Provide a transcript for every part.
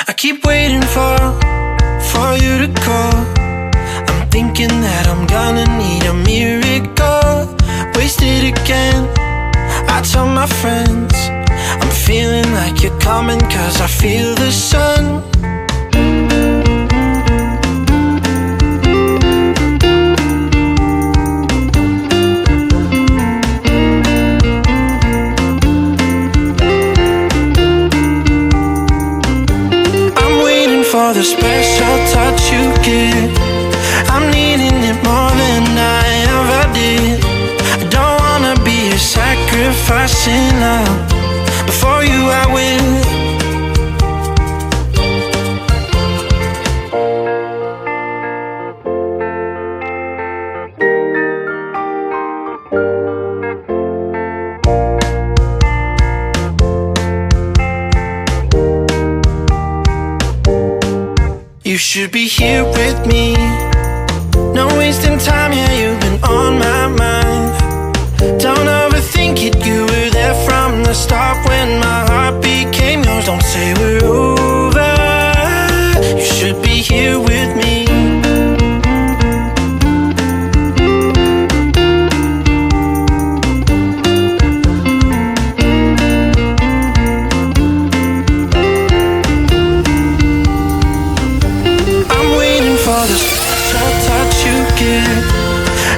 I keep waiting for you to call. I'm thinking that I'm gonna need a miracle. Wasted again, I tell my friends I'm feeling like you're coming, cause I feel the sun. For the special touch you give, I'm needing it more than I ever did. I don't wanna be a sacrificing love. Before you I will. You should be here with me. No wasting time, yeah, you've been on my mind. Don't overthink it, you were there from the start when my heart became yours. Don't say we're over. You should be here with me.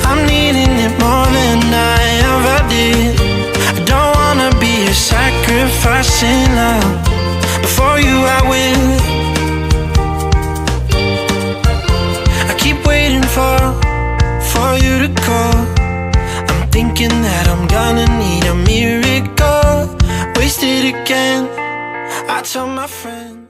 I'm needing it more than I ever did. I don't wanna be a sacrificing love. Before you I will. I keep waiting for you to call. I'm thinking that I'm gonna need a miracle. Wasted again, I tell my friends.